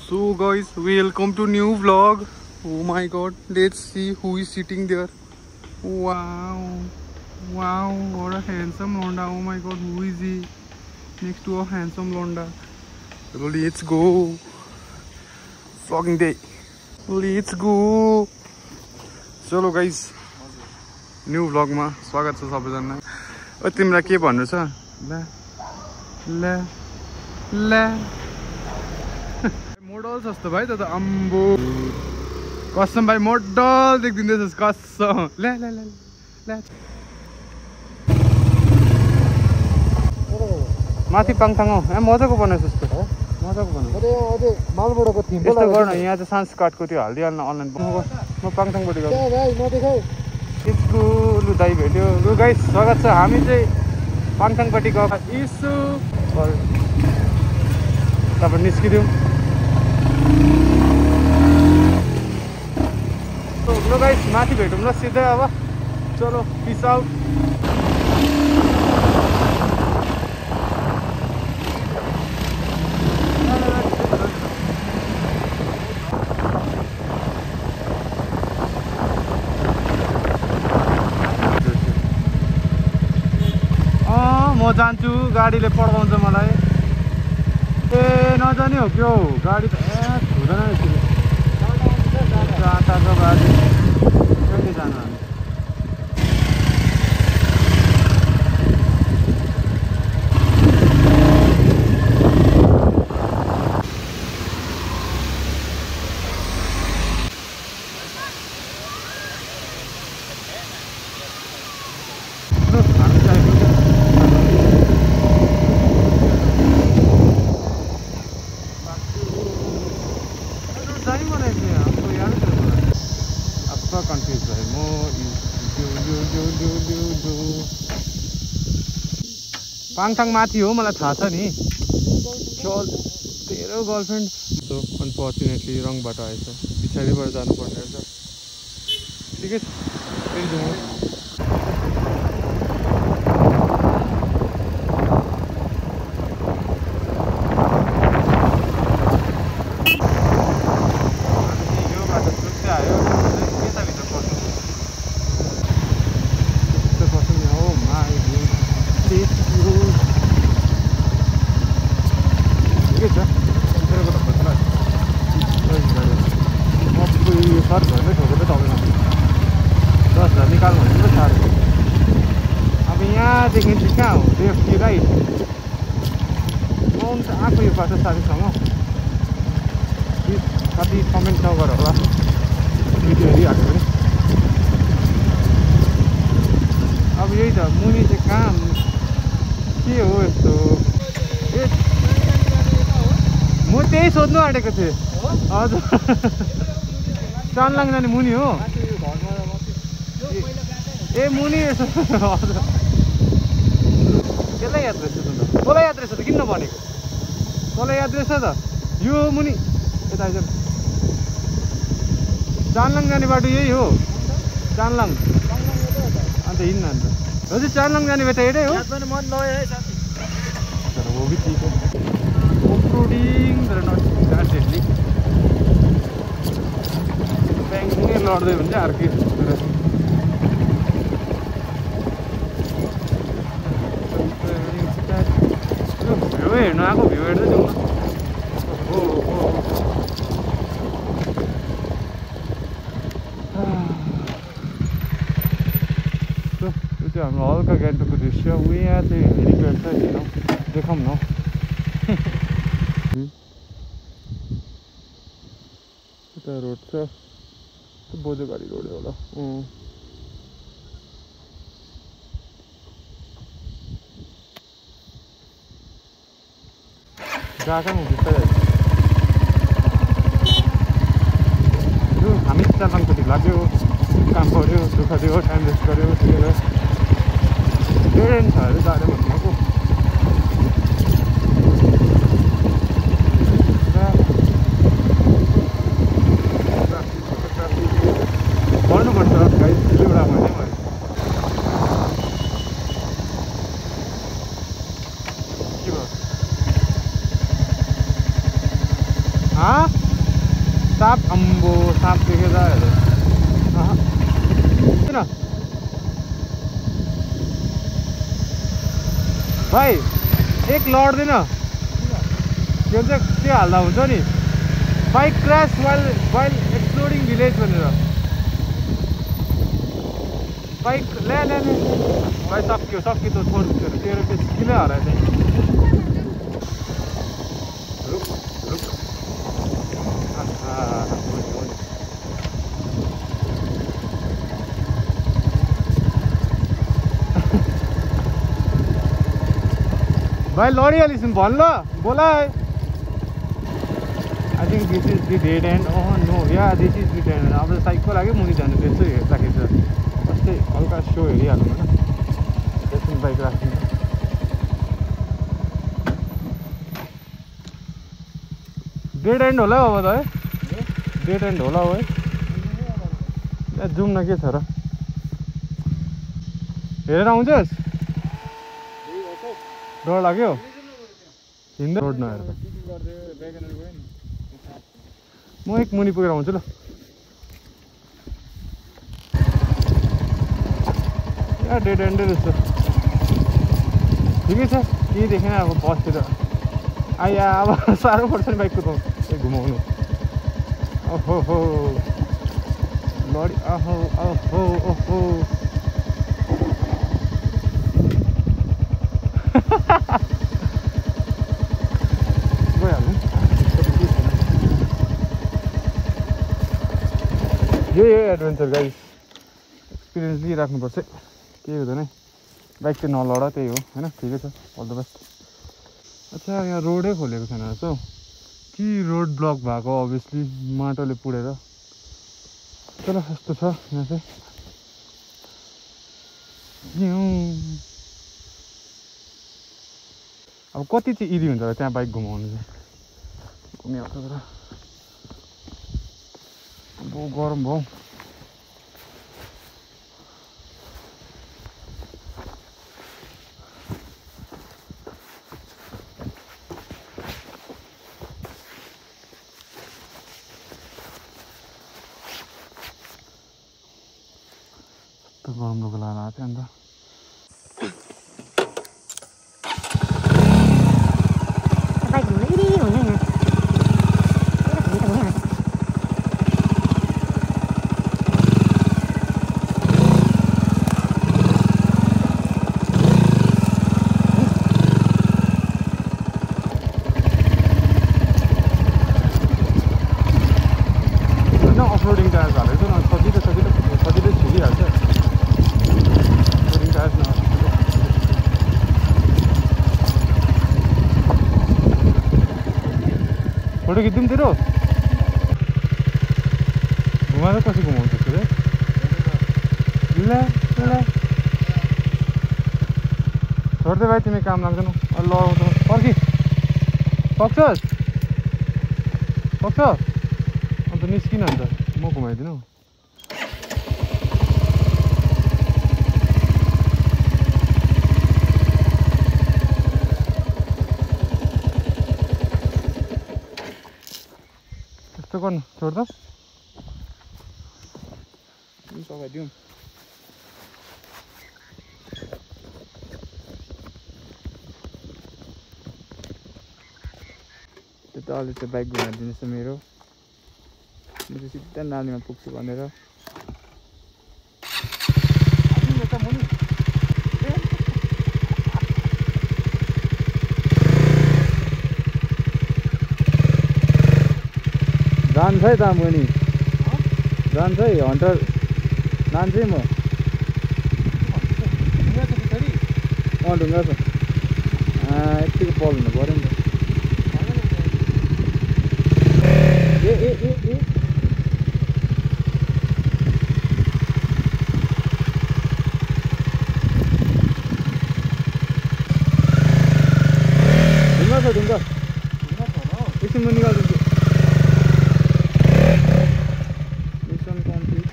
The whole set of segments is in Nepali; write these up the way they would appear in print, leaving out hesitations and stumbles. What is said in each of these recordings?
So guys, welcome to new vlog. Oh my god, let's see who is sitting there. Wow, wow, what a handsome Londa. Oh my god, who is he? Next to a handsome Londa. Let's go. Vlogging day. Let's go. Chalo guys, new vlog ma स्वागत छ सबैजनालाई. ओ तिम्रो के भन्नु छ? ल मोडल जस्तो भाइ त अम्बो कसम भाइ मोडल देखिदिँदैछस् कसम. ल माथि पाङथाङ हो. मजाको बनाएछस् त. मजाको बनाएछ. अझै मालबोडाको थिम यस्तो गर्न यहाँ चाहिँ सान्स काटको त्यो हालिदिइहाल्न अनलाइन. म पाङथाङपट्टि गएको. यसको लु दाइ भेट्यो. लु गाइस स्वागत छ. हामी चाहिँ पाङथाङपट्टि गएको. इसु तपाईँ निस्किदिउँ. ल गाइस माथि भेटौँ ल सिधै अब. चलो पिस आउट. म जान्छु गाडीले पड्काउँछ मलाई. ए नजाने हो क्या हो गाडी त. हुँदैन यसरी जाँदाको बाजे कहिले जानु हामी. पाङथाङ माथि हो मलाई थाहा छ नि. तेरो गर्लफ्रेन्ड. सो अनफर्चुनेटली रङ बाटो आएछ. पछाडिबाट जानुपर्ने रहेछ. ठिकै छ फेरि जाउँ. यो बाटो सुत्दै आयो. यताभित्र पस्नु पस्नु नि. हो माई ठिकै छ. सर घरमै ठोकेर तपाईँलाई 10,000 निकाल भने पनि साह्रो. अब यहाँदेखि चाहिँ कहाँ हो लेफ्ट कि राइट? म त आएको यो बाटो साथीसँग कति कमेन्ट नगर होला भिडियो हेरिहाल्यो भने. अब यही त मुनि चाहिँ कहाँ के हो यस्तो. ए म त्यही सोध्नु आँटेको थिएँ. हजुर चानलाङ जाने मुनि हो. ए मुनि यसो. हजुर त्यसलाई याद रहेछ त. तँलाई याद रहेछ त किन नभनेको? तँलाई याद रहेछ त यो मुनि. यता आइज. चानलाङ जाने बाटो यही हो. चानलाङ अन्त हिँड्न. अन्त हजुर चानलाङ जाने बाटो एउटै हो. तर वो भी ठीक है. ओफरोडिङ तर नट गार्जेनली. ब्याङ्कमै लड्दै हुन्छ अर्कै. भ्यू हेर्नु आएको. भ्यू हेर्दै जाउँ न. हो यो चाहिँ हाम्रो हल्का गान्तोकको दृश्य. यहाँ चाहिँ हेलिप्याड छ. हेरौँ देखाउँ न. यता रोड छ. बोझोघारी रोड होला. गएको नि बिस्तारै. हामी चालनपट्टि लाग्यो. काम गऱ्यो दुःख दियो टाइम वेस्ट गऱ्यो. त्यही भएर धेरै छ अरे जाने भन्नुको. गर्नुपर्छ गाइस. एउटा भने मैले के भयो हाँ साप अम्बो साप देखे जा रहे ना भाइ एक लड्दैन त्यो चाहिँ के हाल्दा हुन्छ नि bike crash while exploring village भनेर बाइक ल्या भाइ सक्यो त छोड तेरो चाहिँ किन हरायो चाहिँ भाइ लडिहालिस् भन् ल बोला I think this is the dead end no या this is the dead end अब साइकको लागि मुनि जानु त्यसो हेर्दाखेरि चाहिँ अस्ति हल्का सो हेरिहालौँ होइन त्यसमा बाइक राख्नु डेड एन्ड होला अब त है डेड एन्ड होला है ए जाउँ न के छ र हेरेर आउँछस् डर लाग्यो हिँड्दै रोड नहेर म एक मुनि पुगेर आउँछु ल या डेड एन्डै रहेछ ठिकै छ केही देखेन अब बसतिर आइया अब साह्रो पर्छ नि बाइक कुदाउनु घुमाउनु ओहो हो लडी ओहो ओहो ओहो गइहाल्नु यही हो एडभेन्चर गाइस एक्सपिरियन्स लिइराख्नुपर्छ केही हुँदैन है बाइक चाहिँ नलड त्यही हो होइन ठिकै छ अल द बेस्ट अच्छा यहाँ रोडै खोलेको छैन रहेछ हौ कि रोड ब्लक भएको अभियसली माटोले पुडेर तर यस्तो छ यहाँ चाहिँ अब कति चाहिँ इजी हुन्छ त्यहाँ बाइक घुमाउनु चाहिँ घुमिहाल्छ तर अब गरम भयो गरम लुगा लगाएर आएको थियो अन्त अफरोडिङ टायर हालेको छ न सजिलै छिरिहाल्छ अफरोडिङ टायर फोटो खिच्दिउँ तेरो घुमाएर कसरी घुमाउँछ त्यो ल ल छोड्दै भाइ तिमी काम लाग्दैन ल पर्खी सक्छस् सक्छ अन्त निस्किन अन्त म घुमाइदिनु यस्तो गर्नु छोड्दा सघाइदिउँ त्यो त अलि चाहिँ बाइक घुमाइदिनुहोस् न मेरो म चाहिँ सिधा नालीमा पुग्छु भनेर जान्छ है त मुनि जान्छ है हन्टर लान्छ है म ढुङ्गा छ यतिको बल हुनु पऱ्यो नि त ए ढुङ्गा एकछिन म निकालिदिन्छु मिसन कम्प्लिट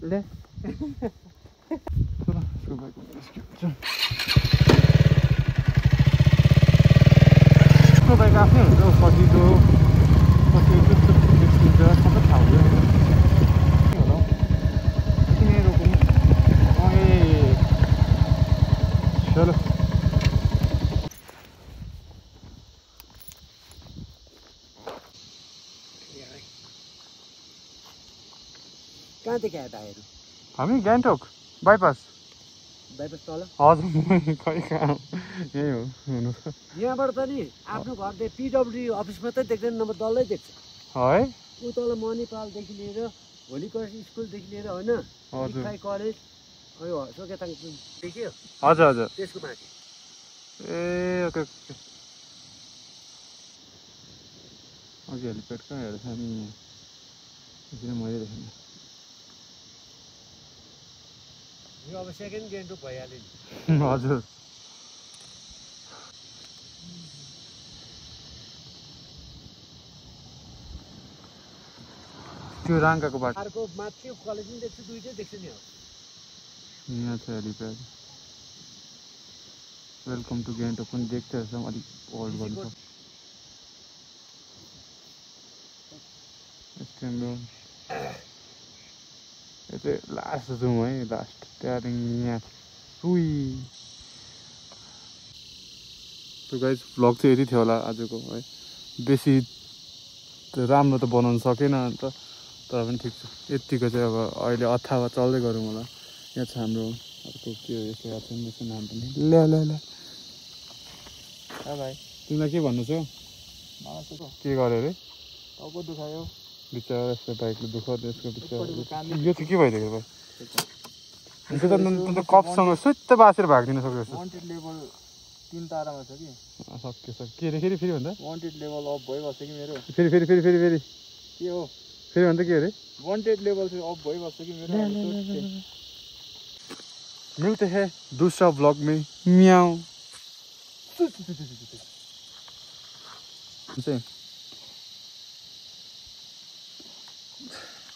ले चलो आफ्नो बाइक आफ्नै हुन्छ सजिलो कसरी कस्तो निस्किन्छ सबै थाहा हुँदैन होला किन रोक्नु चलो कहाँदेखि आयो भाइहरू हामी गान्तोक बाइपास बाइपास तल हजुर खै कहाँ यही हो हुनु त यहाँबाट त नि आफ्नो घरदेखि पिडब्ल्युडी अफिस मात्रै देख्दैन नम्बर डल्लै देख्छ है ऊ तल मणिपालदेखि लिएर होलीक्रस स्कुलदेखि लिएर होइन हजुर कलेज यो सोकेताङ देखियो हजुर हजुर त्यसको माथि ए ओके ओके अघि हेलिप्याड कहाँ हेरेको छ नि किन मैले देखेन यो अब सेकेन्ड गेन्टोक भइहाल्यो नि हजुर त्यो राङ्गाको बाटो अर्को माथि कलेज पनि देख्छु दुइटै देख्छु नि अब यहाँ छ हेलिप्याड वेलकम टु गान्तोक पनि देख्छ अलिक होल्ड गर्नु सक्छ यो चाहिँ लास्ट जाउँ है लास्ट त्यहाँदेखि यहाँ सुई त्यो गाइज भ्लग चाहिँ यति थियो होला आजको है बेसी राम्रो त बनाउनु सकेन अन्त तर पनि ठिक छ यतिको चाहिँ अब अहिले अथावा चल्दै गरौँ होला यहाँ छ हाम्रो अर्को के हो यसो याद छैन यसको नाम पनि ल्या ल्या ल्या भाइ तिमीलाई के भन्नु छ के गर्यो अरे टाउको दुखायो बिचरा यस्तो बाइकले दुःख त्यसको बिचरा यो चाहिँ के भइदिएको भाइ त्यो त कपसँग सुत्त बासेर भागिदिन सक्छ जस्तो वान्टेड लेभल 3 तारामा छ कि सक्यो सक्यो के अरे फेरि भन्दा वान्टेड लेभल अफ भइबस्छ कि मेरो फेरि के हो फेरि भन्दा के अरे वान्टेड लेभल चाहिँ अफ भइबस्छ कि मेरो मिलते हैं दूसरा व्लॉग में म्याऊ